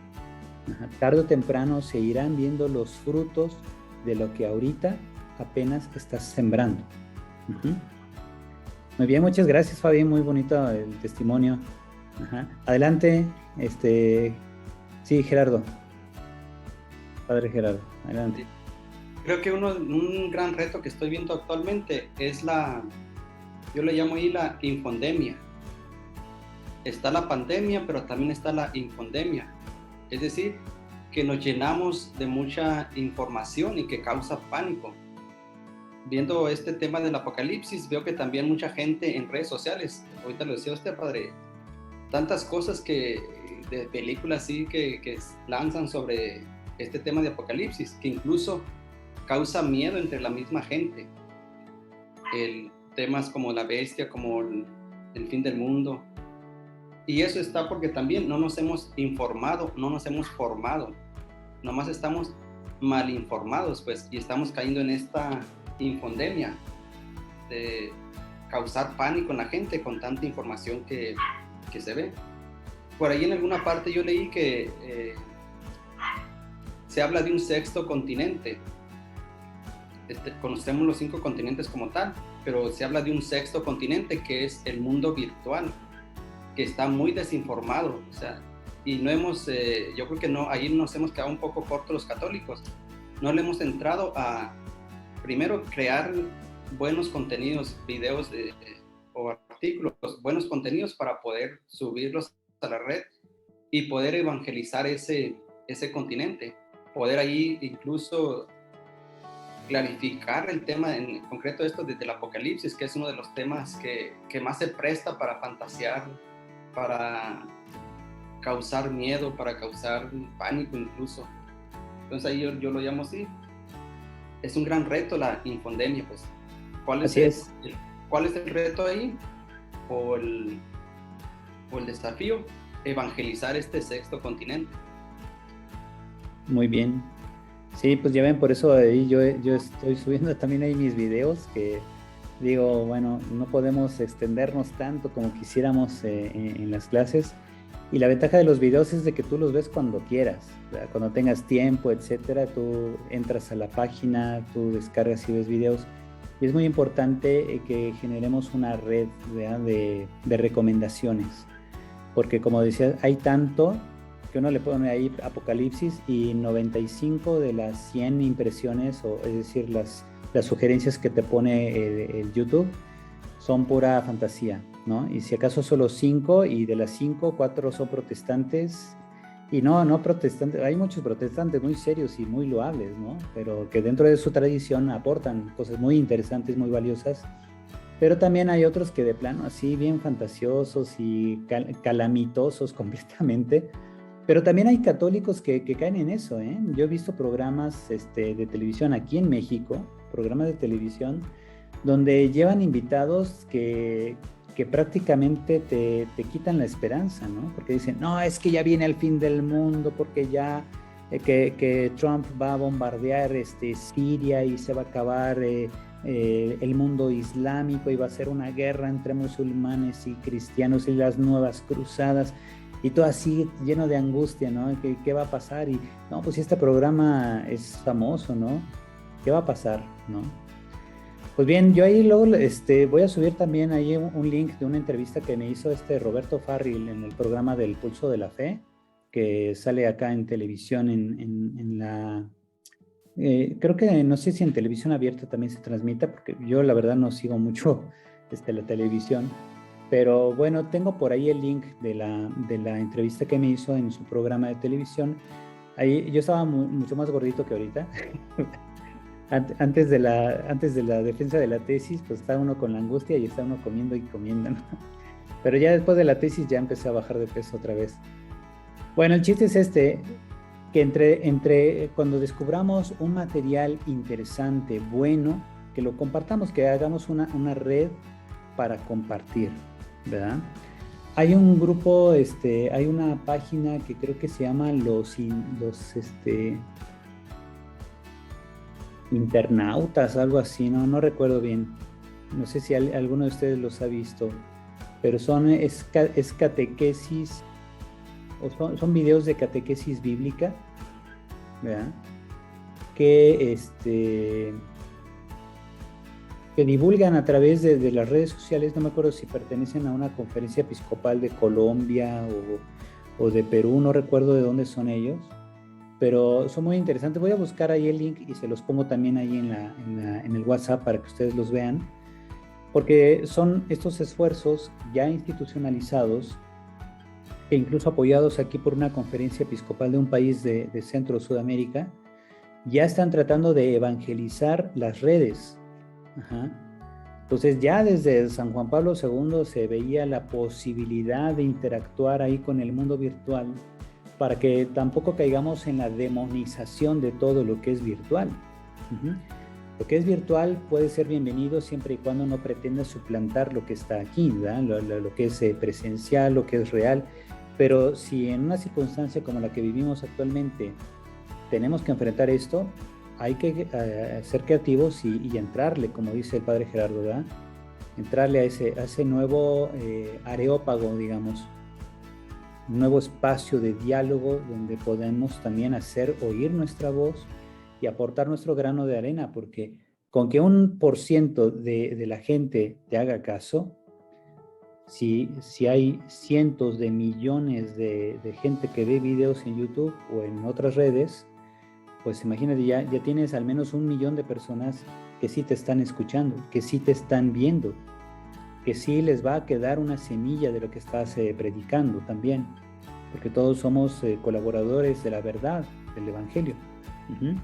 Tarde o temprano se irán viendo los frutos de lo que ahorita apenas estás sembrando. Muy bien, muchas gracias, Fabi, muy bonito el testimonio. Adelante, sí, Gerardo. Padre Gerardo, adelante. Creo que un gran reto que estoy viendo actualmente es yo le llamo ahí la infodemia. Está la pandemia, pero también está la infodemia. Es decir, que nos llenamos de mucha información y que causa pánico. Viendo este tema del apocalipsis, veo que también mucha gente en redes sociales, ahorita lo decía usted, padre, tantas cosas de películas así que lanzan sobre este tema de apocalipsis, que incluso causa miedo entre la misma gente. Temas como la bestia, como el fin del mundo. Y eso está porque también no nos hemos informado, no nos hemos formado. Nomás estamos mal informados, pues, y estamos cayendo en esta infodemia de causar pánico en la gente con tanta información que se ve. Por ahí en alguna parte yo leí que se habla de un sexto continente. Conocemos los 5 continentes como tal, pero se habla de un sexto continente que es el mundo virtual, que está muy desinformado, o sea, y no hemos, yo creo que no, ahí nos hemos quedado un poco cortos los católicos, no le hemos entrado a, primero, crear buenos contenidos, videos o artículos, buenos contenidos para poder subirlos a la red y poder evangelizar ese continente, poder ahí incluso clarificar el tema en concreto esto desde el Apocalipsis, que es uno de los temas que más se presta para fantasear para causar miedo, para causar pánico incluso. Entonces ahí yo lo llamo así. Es un gran reto la infodemia, pues. ¿Cuál es el reto ahí? O el desafío, evangelizar este sexto continente. Muy bien. Sí, pues ya ven, por eso ahí yo estoy subiendo también ahí mis videos, que digo, bueno, no podemos extendernos tanto como quisiéramos en las clases. Y la ventaja de los videos es de que tú los ves cuando quieras, ¿verdad? Cuando tengas tiempo, etcétera, tú entras a la página, tú descargas y ves videos. Y es muy importante que generemos una red, ¿verdad?, de recomendaciones, porque como decía, hay tanto que uno le pone ahí Apocalipsis y 95 de las 100 impresiones, es decir, las sugerencias que te pone el YouTube, son pura fantasía, ¿no? Y si acaso solo 5, y de las 5, 4 son protestantes, y no protestantes, hay muchos protestantes muy serios y muy loables, ¿no? Pero que dentro de su tradición aportan cosas muy interesantes, muy valiosas, pero también hay otros que de plano así bien fantasiosos y calamitosos completamente, pero también hay católicos que caen en eso, ¿eh? Yo he visto programas de televisión aquí en México, programas de televisión donde llevan invitados que prácticamente te quitan la esperanza, ¿no? Porque dicen, no, es que ya viene el fin del mundo, porque ya que Trump va a bombardear Siria y se va a acabar el mundo islámico y va a ser una guerra entre musulmanes y cristianos y las nuevas cruzadas, y todo así lleno de angustia, ¿no? ¿Qué va a pasar? Y no, pues si este programa es famoso, ¿no? ¿Qué va a pasar, no? Pues bien, yo ahí luego voy a subir también ahí un link de una entrevista que me hizo Roberto Farril en el programa del Pulso de la Fe, que sale acá en televisión en la... creo que no sé si en televisión abierta también se transmita, porque yo la verdad no sigo mucho la televisión, pero bueno, tengo por ahí el link de la entrevista que me hizo en su programa de televisión. Ahí yo estaba mucho más gordito que ahorita. Antes de la defensa de la tesis, pues está uno con la angustia y está uno comiendo y comiendo, ¿no? Pero ya después de la tesis ya empecé a bajar de peso otra vez. Bueno, el chiste es que entre cuando descubramos un material interesante, bueno, que lo compartamos, que hagamos una red para compartir, ¿verdad? Hay un grupo, hay una página que creo que se llama los internautas, algo así, no recuerdo bien. No sé si alguno de ustedes los ha visto, pero es catequesis, o son videos de catequesis bíblica, ¿verdad? Que divulgan a través de las redes sociales. No me acuerdo si pertenecen a una conferencia episcopal de Colombia o de Perú, no recuerdo de dónde son ellos, pero son muy interesantes. Voy a buscar ahí el link y se los pongo también ahí en el WhatsApp para que ustedes los vean, porque son estos esfuerzos ya institucionalizados e incluso apoyados aquí por una conferencia episcopal de un país de Centro o Sudamérica. Ya están tratando de evangelizar las redes. Ajá. Entonces ya desde San Juan Pablo II se veía la posibilidad de interactuar ahí con el mundo virtual, para que tampoco caigamos en la demonización de todo lo que es virtual. Uh-huh. Lo que es virtual puede ser bienvenido siempre y cuando no pretenda suplantar lo que está aquí, ¿verdad? Lo que es presencial, lo que es real. Pero si en una circunstancia como la que vivimos actualmente tenemos que enfrentar esto, hay que ser creativos y entrarle, como dice el padre Gerardo, ¿verdad? Entrarle a ese nuevo areópago, digamos, un nuevo espacio de diálogo donde podemos también hacer oír nuestra voz y aportar nuestro grano de arena, porque con que 1% de la gente te haga caso, si hay cientos de millones de gente que ve videos en YouTube o en otras redes, pues imagínate, ya tienes al menos 1 millón de personas que sí te están escuchando, que sí te están viendo, que sí les va a quedar una semilla de lo que estás predicando también, porque todos somos colaboradores de la verdad, del Evangelio. Uh-huh.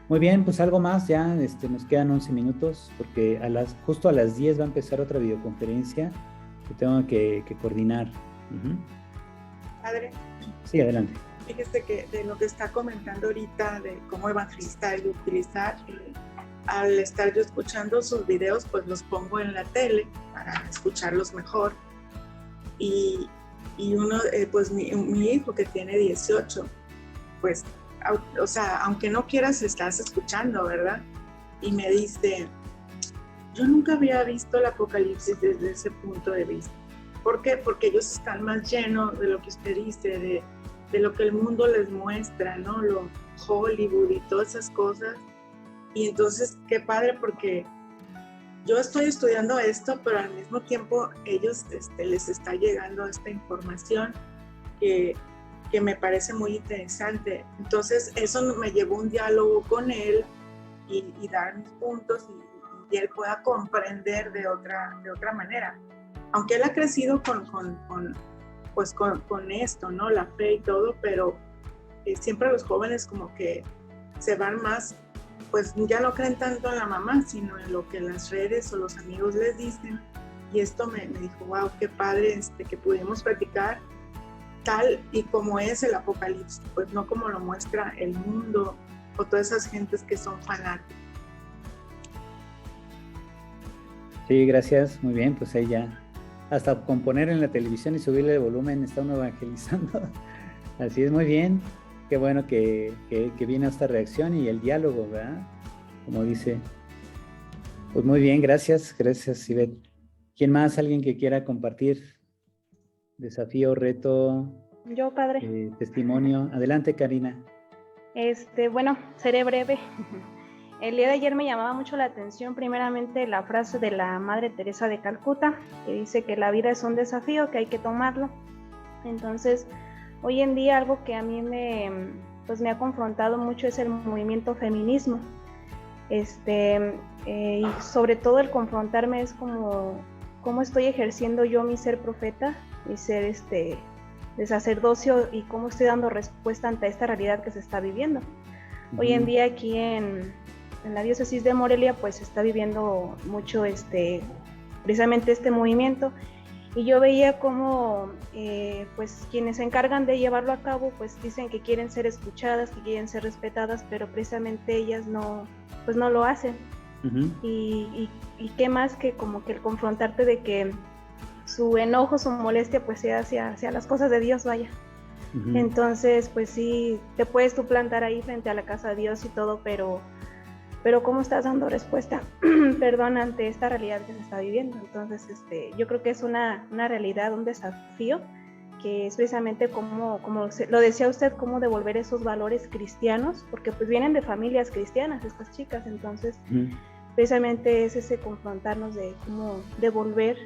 Muy bien, pues algo más, ya nos quedan 11 minutos, porque justo a las 10 va a empezar otra videoconferencia que tengo que coordinar. Padre. Sí, adelante. Fíjese que de lo que está comentando ahorita, de cómo evangelizar y utilizar, al estar yo escuchando sus videos, pues los pongo en la tele para escucharlos mejor. Y uno, pues mi hijo que tiene 18, pues, o sea, aunque no quieras, estás escuchando, ¿verdad? Y me dice, yo nunca había visto el Apocalipsis desde ese punto de vista. ¿Por qué? Porque ellos están más llenos de lo que usted dice, de lo que el mundo les muestra, ¿no? Lo Hollywood y todas esas cosas. Y entonces, qué padre, porque yo estoy estudiando esto, pero al mismo tiempo ellos les está llegando esta información que me parece muy interesante. Entonces, eso me llevó a un diálogo con él y dar mis puntos y él pueda comprender de otra manera. Aunque él ha crecido con esto, ¿no? La fe y todo, pero siempre los jóvenes como que se van más, pues ya no creen tanto en la mamá, sino en lo que las redes o los amigos les dicen. Y esto me dijo, wow, qué padre que pudimos platicar tal y como es el Apocalipsis, pues no como lo muestra el mundo o todas esas gentes que son fanáticas. Sí, gracias, muy bien, pues ahí ya, hasta con poner en la televisión y subirle el volumen está uno evangelizando. Así es, muy bien, qué bueno que viene esta reacción y el diálogo, ¿verdad? Como dice. Pues muy bien, gracias, Ivette. ¿Quién más? ¿Alguien que quiera compartir desafío, reto? Yo, padre. Testimonio. Adelante, Karina. Bueno, seré breve. El día de ayer me llamaba mucho la atención primeramente la frase de la Madre Teresa de Calcuta, que dice que la vida es un desafío, que hay que tomarlo. Entonces, hoy en día algo que a mí me ha confrontado mucho es el movimiento feminismo. Y sobre todo el confrontarme es cómo estoy ejerciendo yo mi ser profeta, mi ser de sacerdocio y cómo estoy dando respuesta ante esta realidad que se está viviendo. Hoy en día aquí en la diócesis de Morelia pues se está viviendo mucho precisamente este movimiento, y yo veía cómo pues quienes se encargan de llevarlo a cabo pues dicen que quieren ser escuchadas, que quieren ser respetadas, pero precisamente ellas no lo hacen. Y qué más que como que el confrontarte de que su enojo, su molestia pues sea hacia las cosas de Dios, vaya. Entonces pues sí, te puedes tú plantar ahí frente a la casa de Dios y todo, pero ¿cómo estás dando respuesta perdón, ante esta realidad que se está viviendo? Entonces yo creo que es una realidad, un desafío, que es precisamente como lo decía usted, cómo devolver esos valores cristianos, porque pues vienen de familias cristianas estas chicas. Entonces precisamente es ese confrontarnos de cómo devolver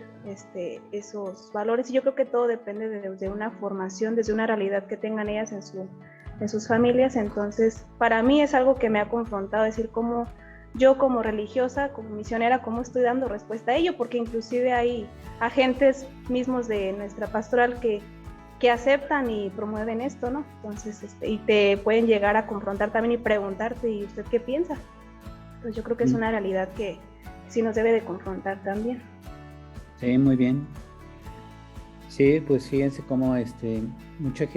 esos valores, y yo creo que todo depende de una formación, desde una realidad que tengan ellas en sus familias. Entonces para mí es algo que me ha confrontado, decir cómo yo como religiosa, como misionera, cómo estoy dando respuesta a ello, porque inclusive hay agentes mismos de nuestra pastoral que aceptan y promueven esto, ¿no? Entonces, y te pueden llegar a confrontar también y preguntarte, ¿y usted qué piensa? Pues yo creo que es una realidad que sí nos debe de confrontar también. Sí, muy bien. Sí, pues fíjense cómo mucha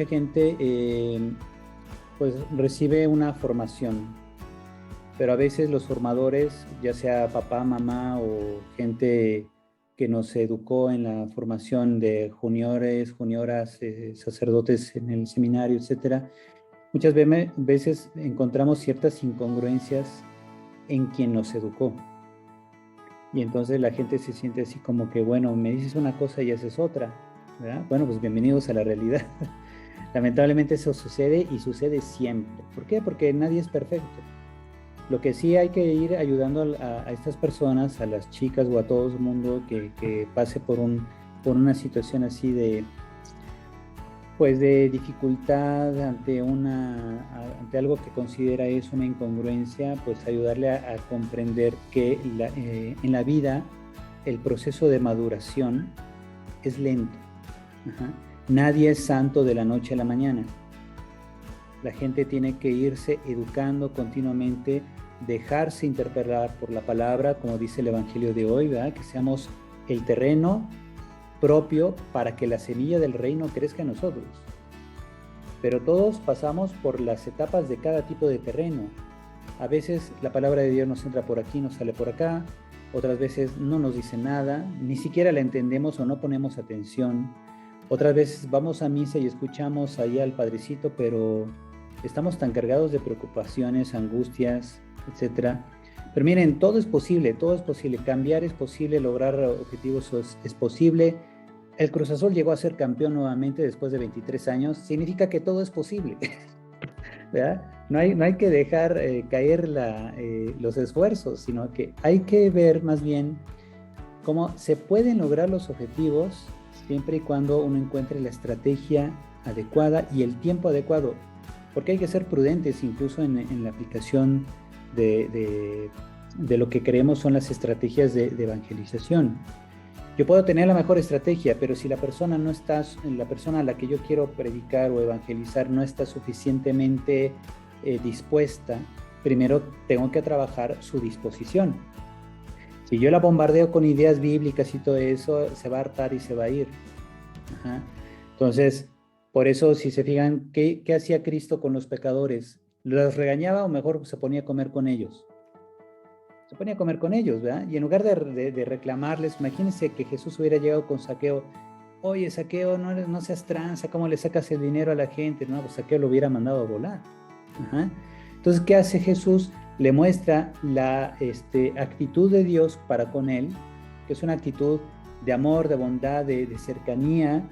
gente pues recibe una formación, pero a veces los formadores, ya sea papá, mamá o gente que nos educó en la formación de juniores, junioras, sacerdotes en el seminario, etcétera, muchas veces encontramos ciertas incongruencias en quien nos educó. Y entonces la gente se siente así como que, bueno, me dices una cosa y haces otra, ¿verdad? Bueno, pues bienvenidos a la realidad. Lamentablemente eso sucede, y sucede siempre. ¿Por qué? Porque nadie es perfecto. Lo que sí hay que ir ayudando a estas personas, a las chicas o a todo el mundo que pase por una situación así de dificultad ante algo que considera es una incongruencia, pues ayudarle a comprender que en la vida el proceso de maduración es lento. Nadie es santo de la noche a la mañana. La gente tiene que irse educando continuamente dejarse interpelar por la palabra, como dice el Evangelio de hoy, ¿verdad? Que seamos el terreno propio para que la semilla del reino crezca en nosotros. Pero todos pasamos por las etapas de cada tipo de terreno. A veces la palabra de Dios nos entra por aquí, nos sale por acá. Otras veces no nos dice nada, ni siquiera la entendemos o no ponemos atención. Otras veces vamos a misa y escuchamos ahí al Padrecito, pero estamos tan cargados de preocupaciones, angustias, etc. Pero miren, todo es posible, cambiar es posible, lograr objetivos es posible. El Cruz Azul llegó a ser campeón nuevamente después de 23 años, significa que todo es posible, ¿verdad? No hay que dejar caer los esfuerzos, sino que hay que ver más bien cómo se pueden lograr los objetivos siempre y cuando uno encuentre la estrategia adecuada y el tiempo adecuado, porque hay que ser prudentes incluso en la aplicación de lo que creemos son las estrategias de evangelización. Yo puedo tener la mejor estrategia, pero si la persona a la que yo quiero predicar o evangelizar no está suficientemente dispuesta, primero tengo que trabajar su disposición. Si yo la bombardeo con ideas bíblicas y todo eso, se va a hartar y se va a ir. Ajá. Entonces, por eso, si se fijan, ¿qué hacía Cristo con los pecadores? ¿Los regañaba o mejor se ponía a comer con ellos? Se ponía a comer con ellos, ¿verdad? Y en lugar de reclamarles, imagínense que Jesús hubiera llegado con Zaqueo. Oye, Zaqueo, no seas tranza, ¿cómo le sacas el dinero a la gente? No, pues Zaqueo lo hubiera mandado a volar. Ajá. Entonces, ¿qué hace Jesús? Le muestra la actitud de Dios para con él, que es una actitud de amor, de bondad, de cercanía.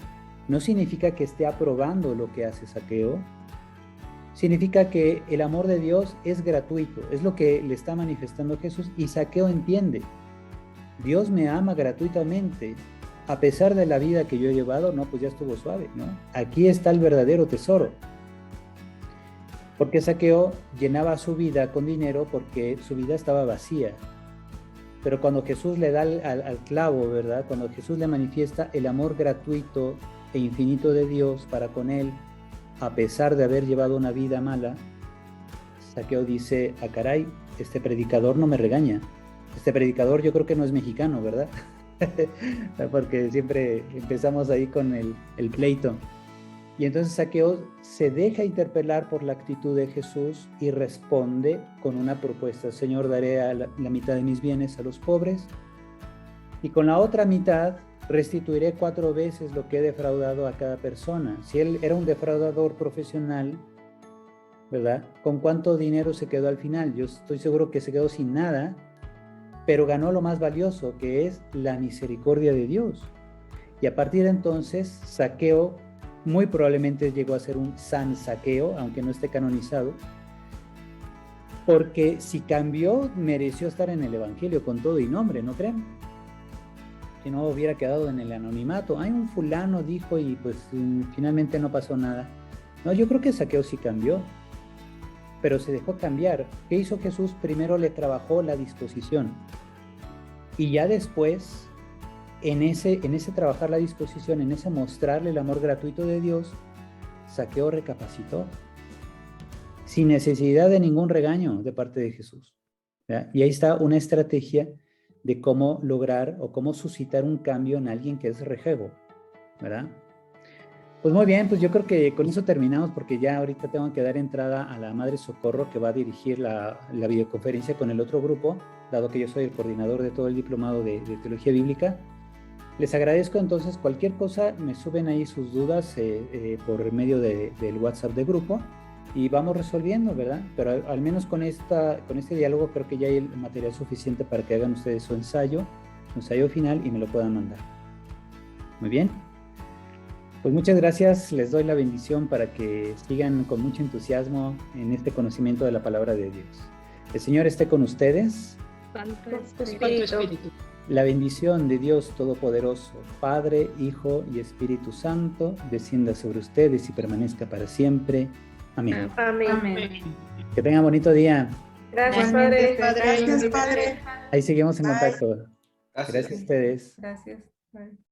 No significa que esté aprobando lo que hace Zaqueo. Significa que el amor de Dios es gratuito, es lo que le está manifestando Jesús, y Zaqueo entiende. Dios me ama gratuitamente, a pesar de la vida que yo he llevado, no, pues ya estuvo suave, ¿no? Aquí está el verdadero tesoro. Porque Zaqueo llenaba su vida con dinero porque su vida estaba vacía. Pero cuando Jesús le da al clavo, ¿verdad? Cuando Jesús le manifiesta el amor gratuito e infinito de Dios para con él, a pesar de haber llevado una vida mala, Zaqueo dice, ah caray, este predicador no me regaña. Este predicador yo creo que no es mexicano, ¿verdad? Porque siempre empezamos ahí con el pleito. Y entonces Zaqueo se deja interpelar por la actitud de Jesús y responde con una propuesta. Señor, daré la mitad de mis bienes a los pobres y con la otra mitad restituiré 4 veces lo que he defraudado a cada persona. Si él era un defraudador profesional, ¿verdad? ¿Con cuánto dinero se quedó al final? Yo estoy seguro que se quedó sin nada, pero ganó lo más valioso, que es la misericordia de Dios. Y a partir de entonces, Zaqueo muy probablemente llegó a ser un San Zaqueo, aunque no esté canonizado, porque si cambió, mereció estar en el Evangelio con todo y nombre, ¿no creen? Si no hubiera quedado en el anonimato, hay un fulano dijo y pues finalmente no pasó nada. No, yo creo que Zaqueo sí cambió, pero se dejó cambiar. ¿Qué hizo Jesús? Primero le trabajó la disposición y ya después en ese trabajar la disposición, en ese mostrarle el amor gratuito de Dios, Zaqueo recapacitó sin necesidad de ningún regaño de parte de Jesús, ¿verdad? Y ahí está una estrategia de cómo lograr o cómo suscitar un cambio en alguien que es rejego, ¿verdad? Pues muy bien, pues yo creo que con eso terminamos porque ya ahorita tengo que dar entrada a la Madre Socorro que va a dirigir la videoconferencia con el otro grupo, dado que yo soy el coordinador de todo el diplomado de Teología Bíblica. Les agradezco entonces, cualquier cosa me suben ahí sus dudas por medio del WhatsApp de grupo y vamos resolviendo, ¿verdad? Pero al menos con este diálogo creo que ya hay el material suficiente para que hagan ustedes su ensayo final y me lo puedan mandar. Muy bien. Pues muchas gracias, les doy la bendición para que sigan con mucho entusiasmo en este conocimiento de la palabra de Dios. El Señor esté con ustedes. Espíritu. La bendición de Dios Todopoderoso, Padre, Hijo y Espíritu Santo, descienda sobre ustedes y permanezca para siempre. Amén. Amén. Que tengan bonito día. Gracias, Padre. Gracias, Padre. Ahí seguimos en Bye. contacto. Gracias a ustedes. Gracias. Bye.